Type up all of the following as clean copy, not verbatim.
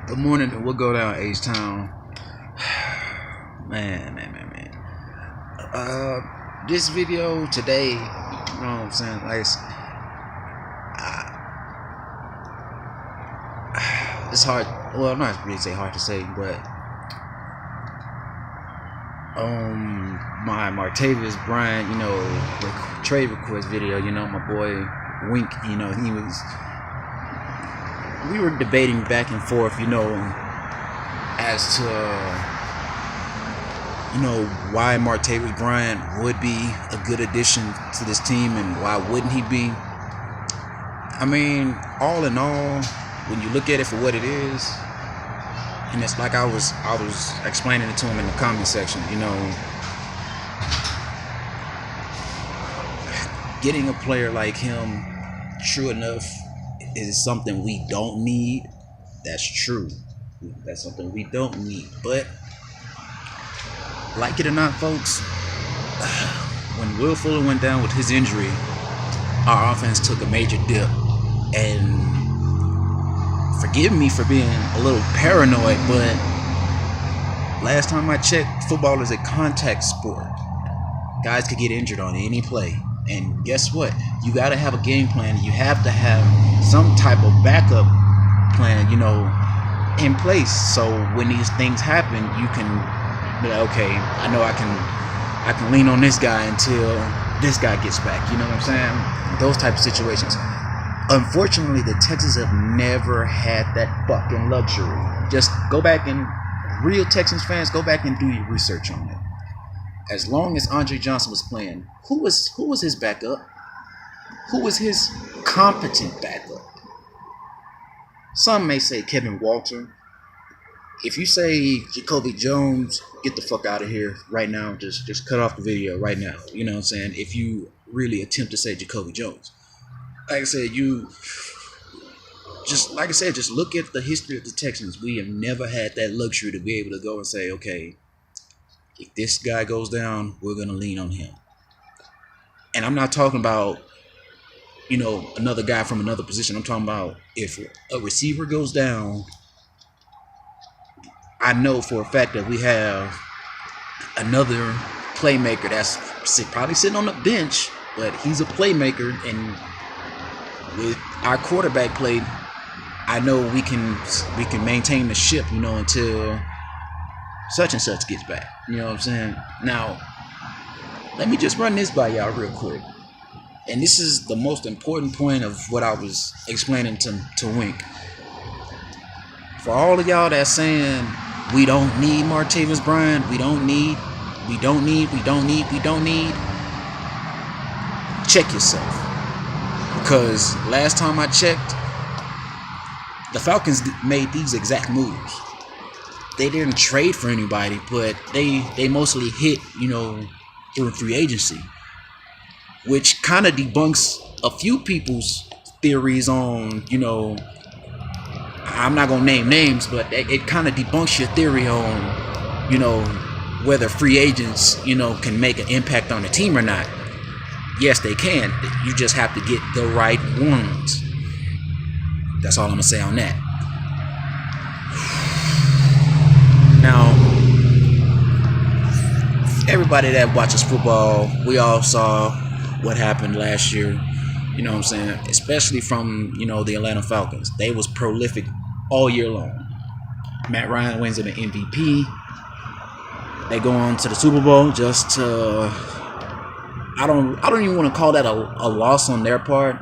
Good morning. We'll go down H-Town. Man. This video today, you know what I'm saying? Like, it's hard. Well, I'm not really say hard to say, but my Martavis Bryant, trade request video, my boy Wink, we were debating back and forth, as to why Martavis Bryant would be a good addition to this team and why wouldn't he be. I mean, all in all, when you look at it for what it is, and it's like I was explaining it to him in the comment section, getting a player like him, true enough, is something we don't need. That's true. That's something we don't need. But like it or not, folks, when Will Fuller went down with his injury, our offense took a major dip. And forgive me for being a little paranoid, but last time I checked, football is a contact sport. Guys could get injured on any play. And guess what? You got to have a game plan. You have to have some type of backup plan, in place. So when these things happen, you can be like, okay, I know I can lean on this guy until this guy gets back. You know what I'm saying? Those type of situations. Unfortunately, the Texans have never had that fucking luxury. Just go back and, real Texans fans, go back and do your research on it. As long as Andre Johnson was playing, who was his backup? Who was his competent backup? Some may say Kevin Walter. If you say Jacoby Jones, get the fuck out of here right now. Just cut off the video right now. You know what I'm saying? If you really attempt to say Jacoby Jones. Like I said, just look at the history of the Texans. We have never had that luxury to be able to go and say, okay, if this guy goes down, we're going to lean on him. And I'm not talking about, another guy from another position. I'm talking about if a receiver goes down, I know for a fact that we have another playmaker that's probably sitting on the bench, but he's a playmaker. And with our quarterback play, I know we can maintain the ship, until such and such gets back. You know what I'm saying? Now, let me just run this by y'all real quick. And this is the most important point of what I was explaining to Wink. For all of y'all that's saying we don't need Martavis Bryant, we don't need, check yourself. Because last time I checked, the Falcons made these exact moves. They didn't trade for anybody, but they mostly hit, through free agency, which kind of debunks a few people's theories on, I'm not going to name names, but it kind of debunks your theory on, whether free agents, can make an impact on the team or not. Yes, they can. You just have to get the right ones. That's all I'm going to say on that. Now, everybody that watches football, we all saw what happened last year. You know what I'm saying? Especially from, the Atlanta Falcons. They was prolific all year long. Matt Ryan wins an MVP. They go on to the Super Bowl just to... I don't even want to call that a loss on their part.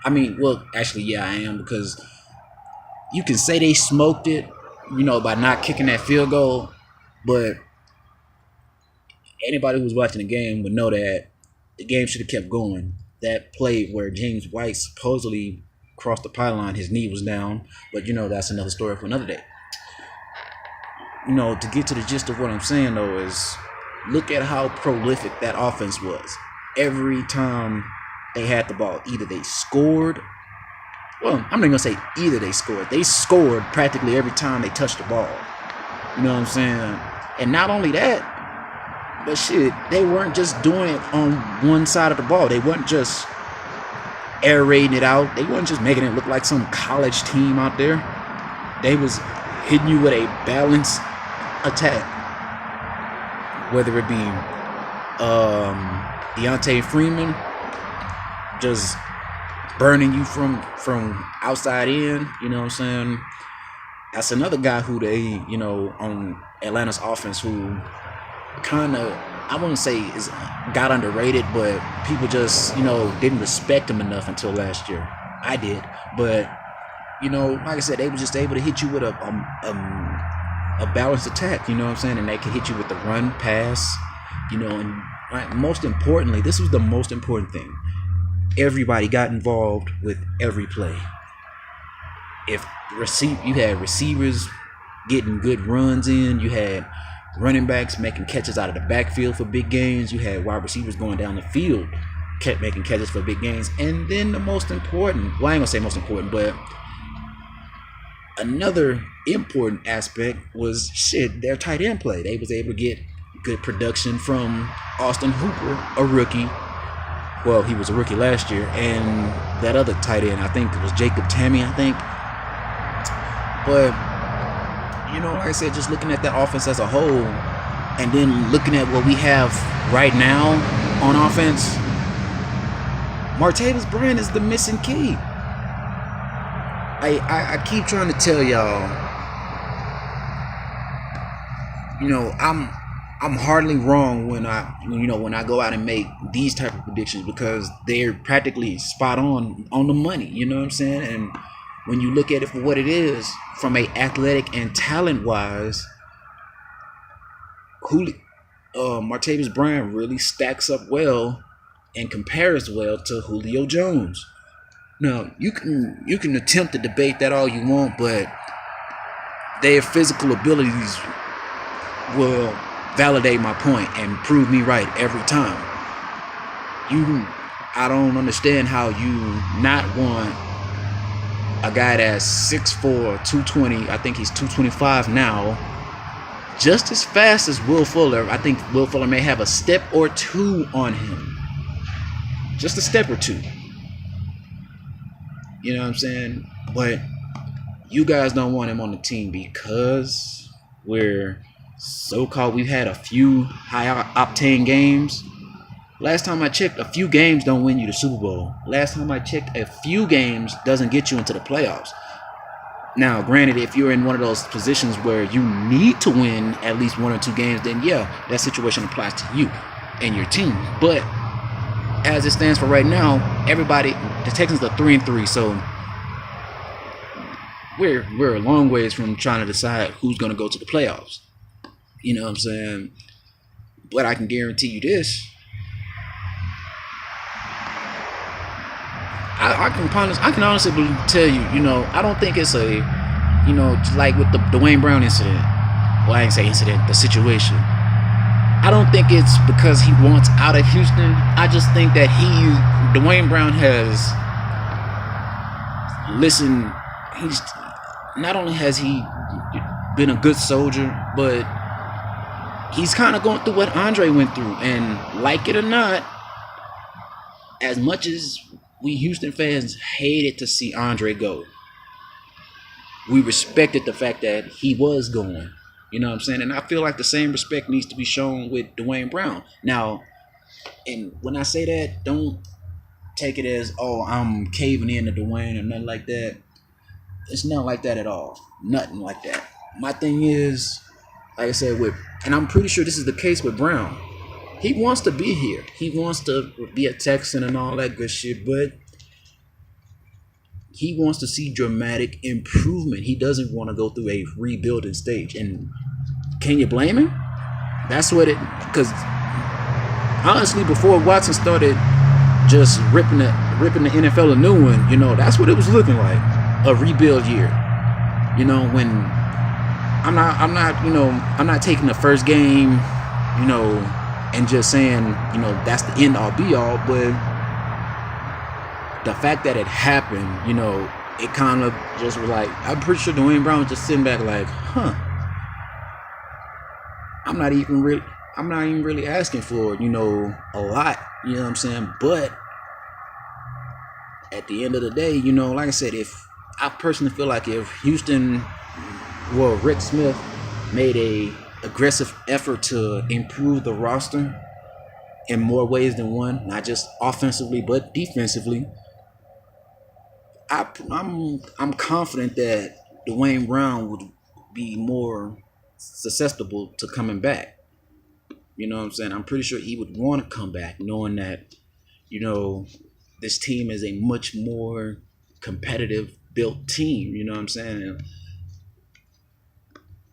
I mean, well, actually, yeah, I am, because you can say they smoked it, by not kicking that field goal, but anybody who's watching the game would know that the game should have kept going. That play where James White supposedly crossed the pylon, his knee was down, but that's another story for another day. To get to the gist of what I'm saying though is, look at how prolific that offense was. Every time they had the ball, either they scored. Well, I'm not going to say either they scored. They scored practically every time they touched the ball. You know what I'm saying? And not only that, but shit, they weren't just doing it on one side of the ball. They weren't just aerating it out. They weren't just making it look like some college team out there. They was hitting you with a balanced attack, whether it be Deontay Freeman just burning you from outside in. You know what I'm saying? That's another guy who they, on Atlanta's offense, who kind of, I wouldn't say is got underrated, but people just, didn't respect him enough until last year. I did, but like I said, they were just able to hit you with a balanced attack. You know what I'm saying? And they could hit you with the run, pass. And most importantly, this was the most important thing. Everybody got involved with every play. If you had receivers getting good runs in, you had running backs making catches out of the backfield for big gains, you had wide receivers going down the field kept making catches for big gains, and then the most important, well, I ain't gonna say most important, but another important aspect was their tight end play. They was able to get good production from Austin Hooper, a rookie. Well, he was a rookie last year, and that other tight end, I think it was Jacob Tammy, I think. But, like I said, just looking at that offense as a whole, and then looking at what we have right now on offense, Martavis Bryant is the missing key. I keep trying to tell y'all, I'm hardly wrong when I go out and make these type of predictions, because they're practically spot on the money. You know what I'm saying? And when you look at it for what it is, from a athletic and talent wise, Martavis Bryant really stacks up well and compares well to Julio Jones. Now, you can attempt to debate that all you want, but their physical abilities will validate my point and prove me right every time. I don't understand how you not want a guy that's 6'4", 220, I think he's 225 now, just as fast as Will Fuller. I think Will Fuller may have a step or two on him. Just a step or two. You know what I'm saying? But you guys don't want him on the team because we've had a few high-octane games. Last time I checked, a few games don't win you the Super Bowl. Last time I checked, a few games doesn't get you into the playoffs. Now, granted, if you're in one of those positions where you need to win at least one or two games, then yeah, that situation applies to you and your team. But as it stands for right now, the Texans are 3-3, so we're a long ways from trying to decide who's going to go to the playoffs. You know what I'm saying? But I can guarantee you this. I can honestly tell you, I don't think it's like with the Dwayne Brown incident. Well, I ain't say incident, the situation. I don't think it's because he wants out of Houston. I just think that Dwayne Brown has listened. Not only has he been a good soldier, but he's kind of going through what Andre went through. And like it or not, as much as we Houston fans hated to see Andre go, we respected the fact that he was going. You know what I'm saying? And I feel like the same respect needs to be shown with Dwayne Brown. Now, and when I say that, don't take it as, I'm caving in to Dwayne or nothing like that. It's not like that at all. Nothing like that. My thing is, like I said, and I'm pretty sure this is the case with Brown. He wants to be here. He wants to be a Texan and all that good shit, but he wants to see dramatic improvement. He doesn't want to go through a rebuilding stage. And can you blame him? That's what because honestly, before Watson started just ripping the NFL a new one, that's what it was looking like. A rebuild year. When I'm not taking the first game, and just saying, that's the end all be all, but the fact that it happened, it kind of just was like, I'm pretty sure Dwayne Brown was just sitting back like, I'm not even really asking for, a lot, you know what I'm saying? But at the end of the day, like I said, I personally feel like if Houston well, Rick Smith made a aggressive effort to improve the roster in more ways than one, not just offensively but defensively. I'm confident that Dwayne Brown would be more susceptible to coming back. You know what I'm saying? I'm pretty sure he would want to come back, knowing that, you know, this team is a much more competitive built team. You know what I'm saying? And,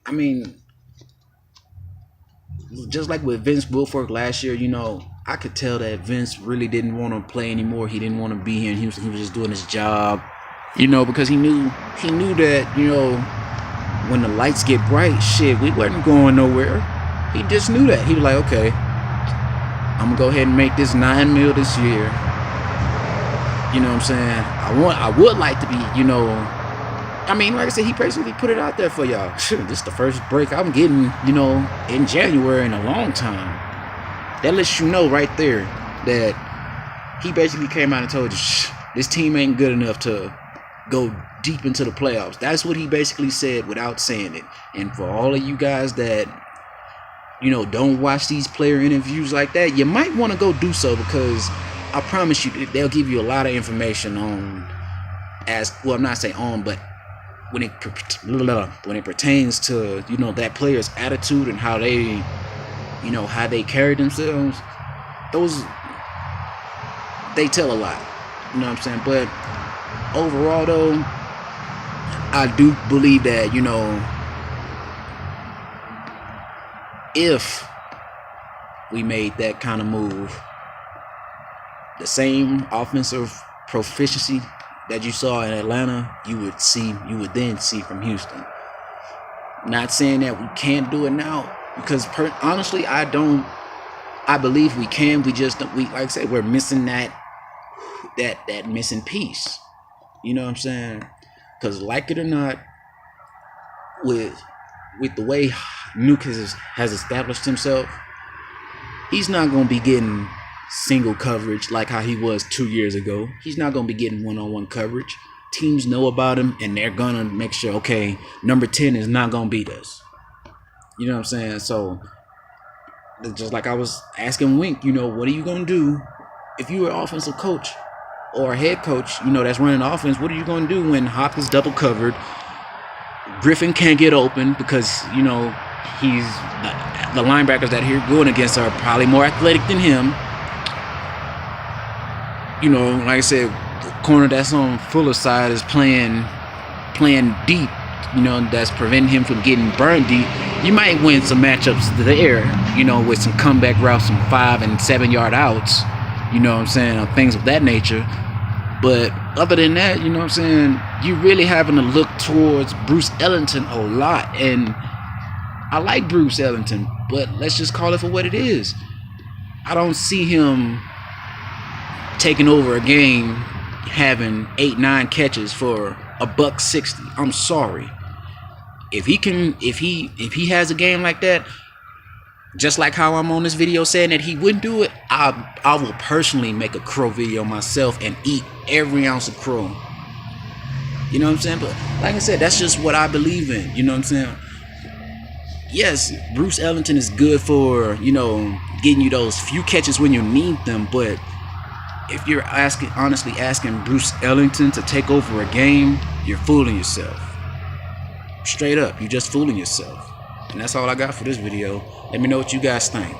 I mean, just like with Vince Wilfork last year, you know, I could tell that Vince really didn't want to play anymore. He didn't want to be here in Houston. He was just doing his job, you know, because he knew that, you know, when the lights get bright, shit, we wasn't going nowhere. He just knew that. He was like, okay, I'm gonna go ahead and make this $9 million this year. You know what I'm saying? I would like to be, you know, I mean, like I said, he basically put it out there for y'all. This is the first break I'm getting, you know, in January in a long time. That lets you know right there that he basically came out and told you, this team ain't good enough to go deep into the playoffs. That's what he basically said without saying it. And for all of you guys that, you know, don't watch these player interviews like that, you might want to go do so, because I promise you they'll give you a lot of information on, as well, I'm not saying on, but when it pertains to, you know, that player's attitude and how they, you know, how they carry themselves, those, they tell a lot. You know what I'm saying? But overall, though, I do believe that, you know, if we made that kind of move, the same offensive proficiency that you saw in Atlanta, you would then see from Houston. Not saying that we can't do it now, because honestly, I believe we can. We like I said, we're missing that missing piece. You know what I'm saying? Because like it or not, with the way Nuke has established himself, he's not going to be getting single coverage like how he was 2 years ago. He's not going to be getting one-on-one coverage. Teams know about him, and they're going to make sure, okay, number 10 is not going to beat us. You know what I'm saying? So, just like I was asking Wink, you know, what are you going to do if you were an offensive coach or a head coach, you know, that's running the offense? What are you going to do when Hop is double covered? Griffin can't get open because, you know, the linebackers that he's going against are probably more athletic than him. You know, like I said, the corner that's on Fuller's side is playing deep. You know, that's preventing him from getting burned deep. You might win some matchups there, you know, with some comeback routes, some 5 and 7 yard outs. You know what I'm saying? Or things of that nature. But other than that, you know what I'm saying, you really having to look towards Bruce Ellington a lot. And I like Bruce Ellington, but let's just call it for what it is. I don't see him taking over a game having 8-9 catches for $160. I'm sorry. If he has a game like that, just like how I'm on this video saying that he wouldn't do it, I will personally make a crow video myself and eat every ounce of crow. You know what I'm saying? But like I said, that's just what I believe in. You know what I'm saying? Yes, Bruce Ellington is good for, you know, getting you those few catches when you need them, but if you're honestly asking Bruce Ellington to take over a game, you're fooling yourself. Straight up, you're just fooling yourself. And that's all I got for this video. Let me know what you guys think.